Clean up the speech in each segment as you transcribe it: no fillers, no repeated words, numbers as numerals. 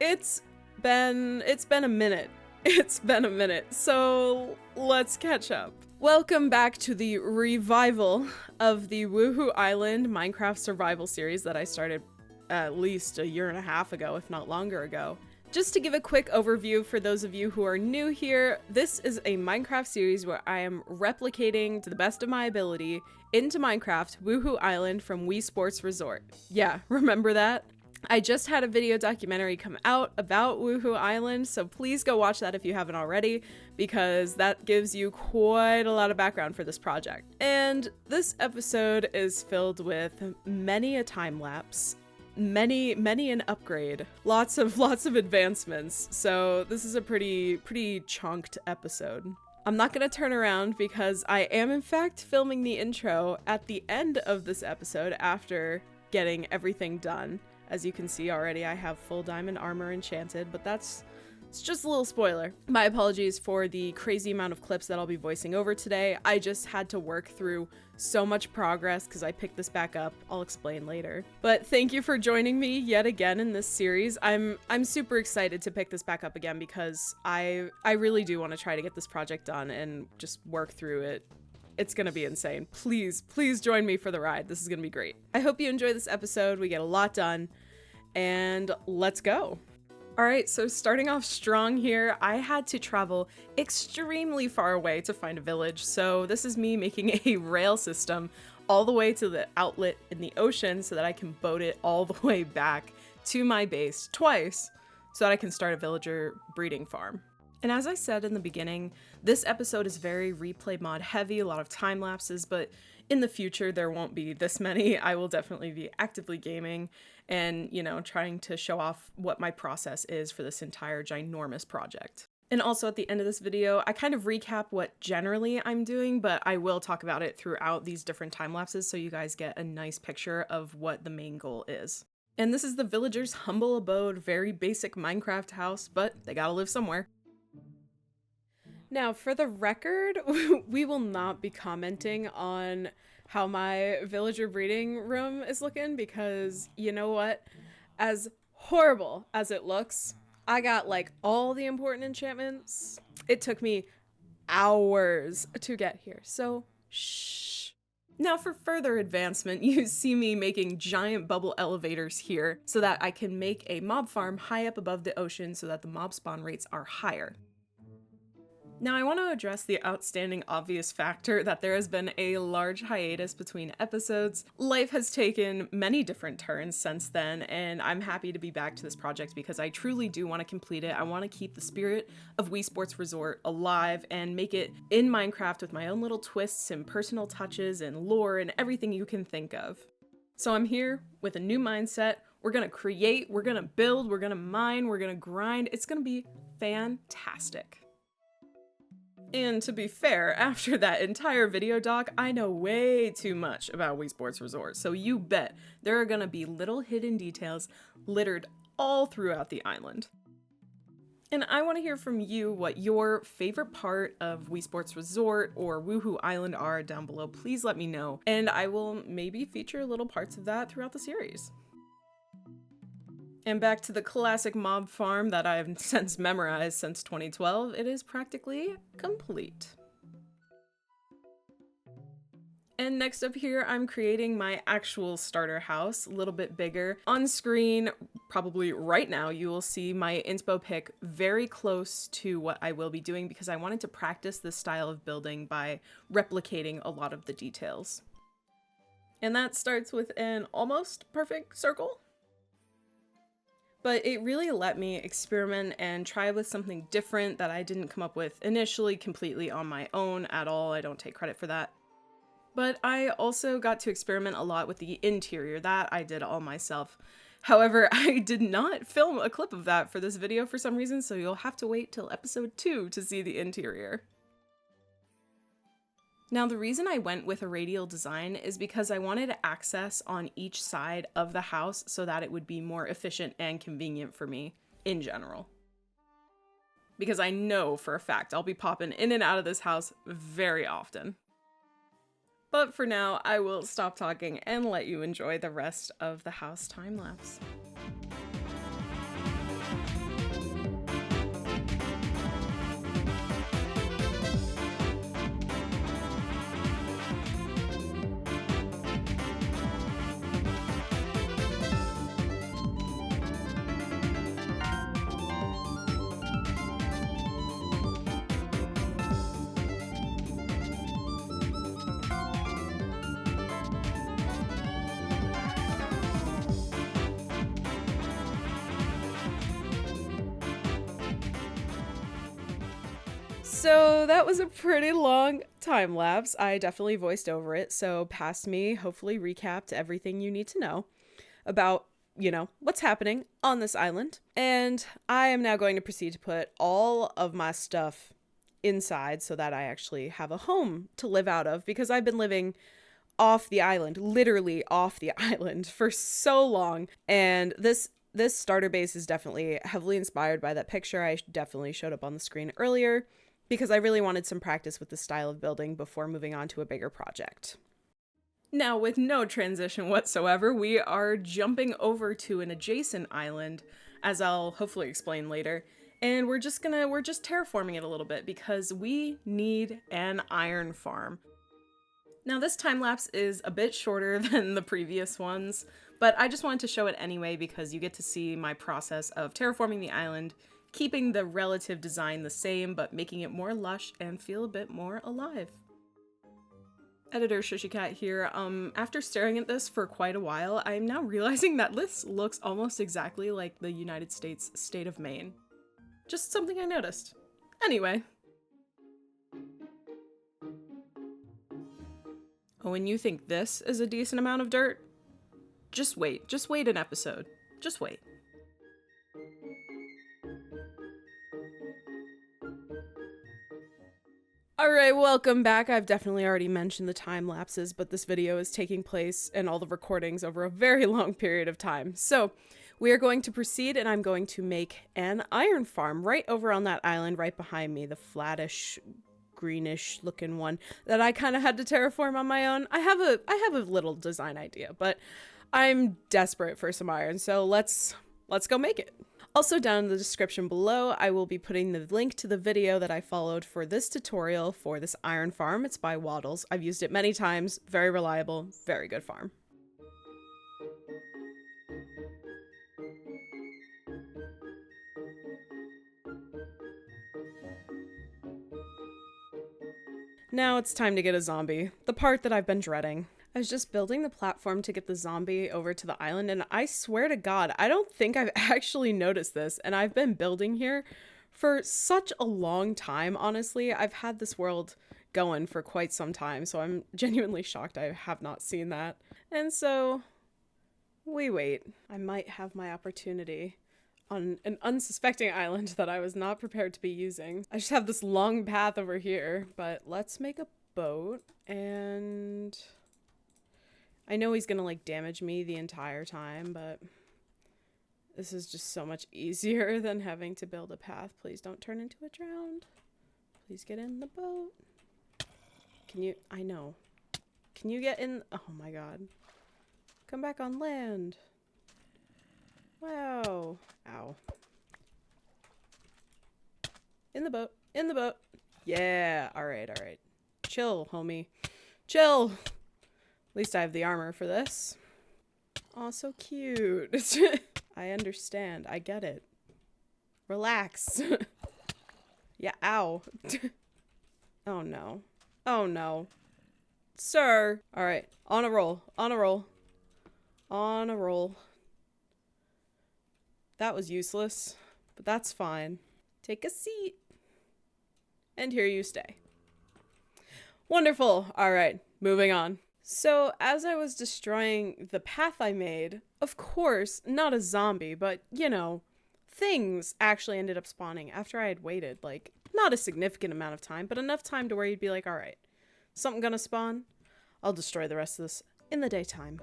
It's been a minute. It's been a minute, so let's catch up. Welcome back to the revival of the Wuhu Island Minecraft survival series that I started at least a year and a half ago, if not longer ago. Just to give a quick overview for those of you who are new here, this is a Minecraft series where I am replicating to the best of my ability into Minecraft Wuhu Island from Wii Sports Resort. Yeah, remember that? I just had a video documentary come out about Wuhu Island, so please go watch that if you haven't already, because that gives you quite a lot of background for this project. And this episode is filled with many a time lapse, many an upgrade, lots of advancements, so this is a pretty chunked episode. I'm not gonna turn around because I am in fact filming the intro at the end of this episode after getting everything done. As you can see already, I have full diamond armor enchanted, but it's just a little spoiler. My apologies for the crazy amount of clips that I'll be voicing over today. I just had to work through so much progress because I picked this back up. I'll explain later. But thank you for joining me yet again in this series. I'm super excited to pick this back up again because I really do want to try to get this project done and just work through it. It's gonna be insane. Please join me for the ride. This is gonna be great. I hope you enjoy this episode. We get a lot done, and let's go. All right, so starting off strong here, I had to travel extremely far away to find a village. So this is me making a rail system all the way to the outlet in the ocean so that I can boat it all the way back to my base twice so that I can start a villager breeding farm. And as I said in the beginning, this episode is very replay mod heavy, a lot of time lapses, but in the future there won't be this many. I will definitely be actively gaming and, you know, trying to show off what my process is for this entire ginormous project. And also at the end of this video, I kind of recap what generally I'm doing, but I will talk about it throughout these different time lapses so you guys get a nice picture of what the main goal is. And this is the villagers' humble abode, very basic Minecraft house, but they gotta live somewhere. Now, for the record, we will not be commenting on how my villager breeding room is looking because, you know what? As horrible as it looks, I got like all the important enchantments. It took me hours to get here, so shh. Now for further advancement, you see me making giant bubble elevators here so that I can make a mob farm high up above the ocean so that the mob spawn rates are higher. Now I want to address the outstanding obvious factor that there has been a large hiatus between episodes. Life has taken many different turns since then, and I'm happy to be back to this project because I truly do want to complete it. I want to keep the spirit of Wii Sports Resort alive and make it in Minecraft with my own little twists and personal touches and lore and everything you can think of. So I'm here with a new mindset. We're gonna create, we're gonna build, we're gonna mine, we're gonna grind. It's gonna be fantastic. And to be fair, after that entire video doc, I know way too much about Wii Sports Resort, so you bet there are gonna be little hidden details littered all throughout the island. And I want to hear from you what your favorite part of Wii Sports Resort or Wuhu Island are down below. Please let me know, and I will maybe feature little parts of that throughout the series. And back to the classic mob farm that I've since memorized since 2012, it is practically complete. And next up here, I'm creating my actual starter house, a little bit bigger. On screen, probably right now, you will see my inspo pic very close to what I will be doing because I wanted to practice this style of building by replicating a lot of the details. And that starts with an almost perfect circle. But it really let me experiment and try with something different that I didn't come up with initially completely on my own at all. I don't take credit for that. But I also got to experiment a lot with the interior. That I did all myself. However, I did not film a clip of that for this video for some reason, so you'll have to wait till episode 2 to see the interior. Now, the reason I went with a radial design is because I wanted access on each side of the house so that it would be more efficient and convenient for me in general. Because I know for a fact I'll be popping in and out of this house very often. But for now, I will stop talking and let you enjoy the rest of the house time lapse. So that was a pretty long time lapse. I definitely voiced over it, so past me hopefully recapped everything you need to know about, what's happening on this island. And I am now going to proceed to put all of my stuff inside so that I actually have a home to live out of, because I've been living off the island, literally off the island for so long. And this starter base is definitely heavily inspired by that picture I definitely showed up on the screen earlier, because I really wanted some practice with the style of building before moving on to a bigger project. Now, with no transition whatsoever, we are jumping over to an adjacent island, as I'll hopefully explain later. And we're just terraforming it a little bit because we need an iron farm. Now, this time lapse is a bit shorter than the previous ones, but I just wanted to show it anyway because you get to see my process of terraforming the island, keeping the relative design the same, but making it more lush and feel a bit more alive. Editor shushycat here. After staring at this for quite a while, I'm now realizing that this looks almost exactly like the United States state of Maine. Just something I noticed. Anyway. Oh, and you think this is a decent amount of dirt? Just wait an episode. Just wait. Alright, welcome back. I've definitely already mentioned the time lapses, but this video is taking place and all the recordings over a very long period of time. So we are going to proceed, and I'm going to make an iron farm right over on that island right behind me, the flattish, greenish looking one that I kind of had to terraform on my own. I have a little design idea, but I'm desperate for some iron, so let's go make it. Also, down in the description below, I will be putting the link to the video that I followed for this tutorial for this iron farm. It's by Waddles. I've used it many times. Very reliable, very good farm. Now it's time to get a zombie, the part that I've been dreading. I was just building the platform to get the zombie over to the island, and I swear to God, I don't think I've actually noticed this, and I've been building here for such a long time, honestly. I've had this world going for quite some time, so I'm genuinely shocked I have not seen that. And so, we wait. I might have my opportunity on an unsuspecting island that I was not prepared to be using. I just have this long path over here, but let's make a boat, and I know he's gonna like damage me the entire time, but this is just so much easier than having to build a path. Please don't turn into a drowned. Please get in the boat. Can you, I know. Can you get in? Oh my God. Come back on land. Wow. Ow. In the boat. In the boat. Yeah. All right. All right. Chill, homie. Chill. At least I have the armor for this. Aw, so cute. I understand. I get it. Relax. Yeah, ow. Oh no. Oh no. Sir. Alright, on a roll. On a roll. On a roll. That was useless, but that's fine. Take a seat. And here you stay. Wonderful. Alright, moving on. So, as I was destroying the path I made, of course, not a zombie, but, things actually ended up spawning after I had waited, like, not a significant amount of time, but enough time to where you'd be like, alright, something gonna spawn? I'll destroy the rest of this in the daytime.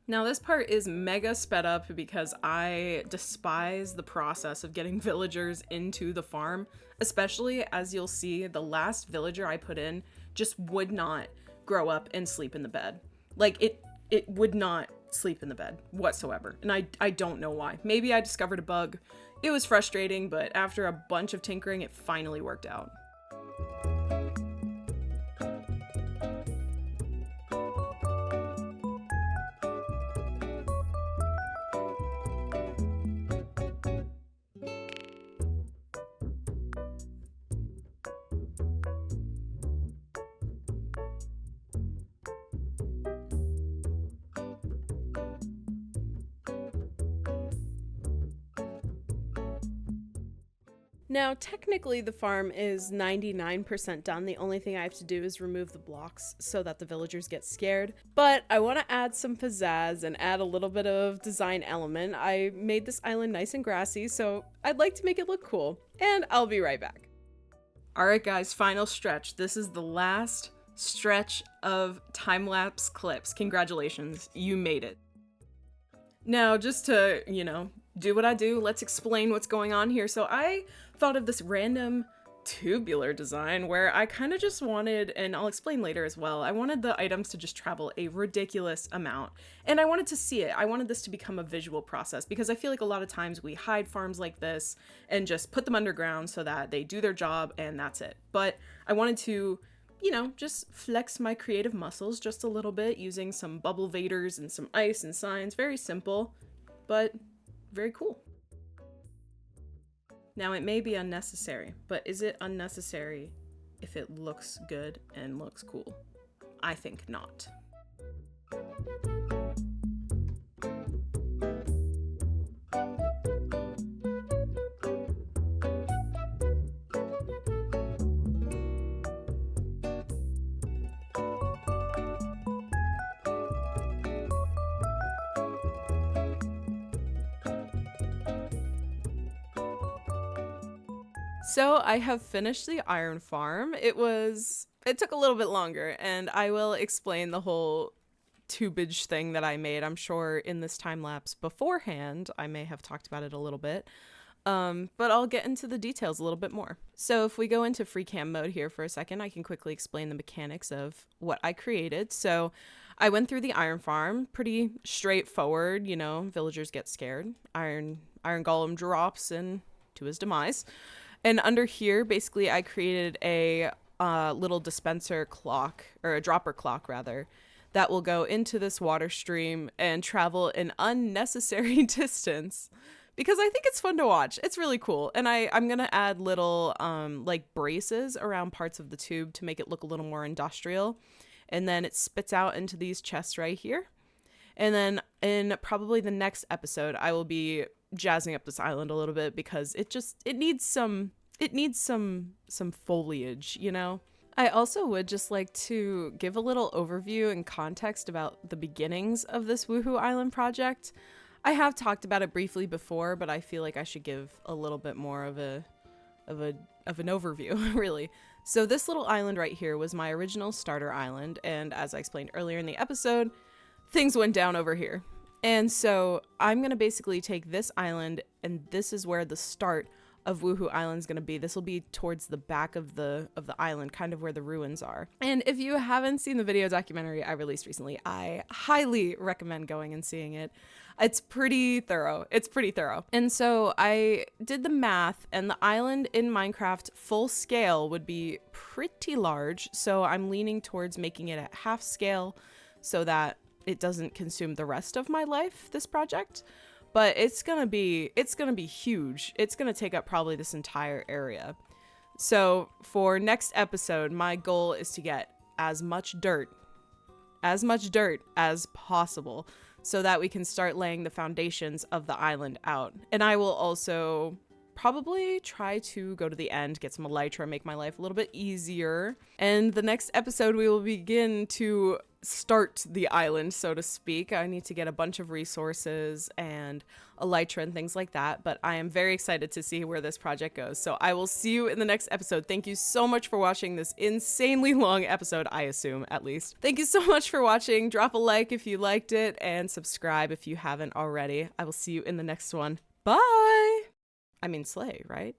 Now this part is mega sped up because I despise the process of getting villagers into the farm, especially as you'll see the last villager I put in just would not grow up and sleep in the bed. Like it would not sleep in the bed whatsoever. And I don't know why. Maybe I discovered a bug. It was frustrating, but after a bunch of tinkering, it finally worked out. Now, technically the farm is 99% done. The only thing I have to do is remove the blocks so that the villagers get scared. But I want to add some pizzazz and add a little bit of design element. I made this island nice and grassy, so I'd like to make it look cool. And I'll be right back. All right, guys, final stretch. This is the last stretch of time-lapse clips. Congratulations, you made it. Now, just to, do what I do, let's explain what's going on here. So I thought of this random tubular design where I kind of just wanted, and I'll explain later as well, I wanted the items to just travel a ridiculous amount. And I wanted to see it. I wanted this to become a visual process because I feel like a lot of times we hide farms like this and just put them underground so that they do their job and that's it. But I wanted to just flex my creative muscles just a little bit using some bubble vaders and some ice and signs. Very simple, but very cool. Now, it may be unnecessary, but is it unnecessary if it looks good and looks cool? I think not. So I have finished the iron farm. It took a little bit longer, and I will explain the whole tubage thing that I made. I'm sure in this time lapse beforehand, I may have talked about it a little bit, but I'll get into the details a little bit more. So if we go into free cam mode here for a second, I can quickly explain the mechanics of what I created. So I went through the iron farm, pretty straightforward, villagers get scared. Iron golem drops and to his demise. And under here, basically, I created a little dispenser clock, or a dropper clock, rather, that will go into this water stream and travel an unnecessary distance because I think it's fun to watch. It's really cool. And I'm going to add little, braces around parts of the tube to make it look a little more industrial. And then it spits out into these chests right here. And then in probably the next episode, I will be jazzing up this island a little bit because it needs some foliage, I also would just like to give a little overview and context about the beginnings of this Wuhu Island project. I have talked about it briefly before, but I feel like I should give a little bit more of an overview, really. So this little island right here was my original starter island, and as I explained earlier in the episode, things went down over here. And so I'm going to basically take this island, and this is where the start of Wuhu Island is going to be. This will be towards the back of the island, kind of where the ruins are. And if you haven't seen the video documentary I released recently, I highly recommend going and seeing it. It's pretty thorough. And so I did the math, and the island in Minecraft full scale would be pretty large. So I'm leaning towards making it at half scale so that it doesn't consume the rest of my life, this project, but it's gonna be huge. It's gonna take up probably this entire area. So for next episode, my goal is to get as much dirt as possible so that we can start laying the foundations of the island out. And I will also probably try to go to the end, get some elytra, make my life a little bit easier. And the next episode, we will begin to start the island, so to speak. I need to get a bunch of resources and elytra and things like that, but I am very excited to see where this project goes. So I will see you in the next episode. Thank you so much for watching this insanely long episode, I assume, at least. Thank you so much for watching. Drop a like if you liked it and subscribe if you haven't already. I will see you in the next one. Bye! I mean, slay, right?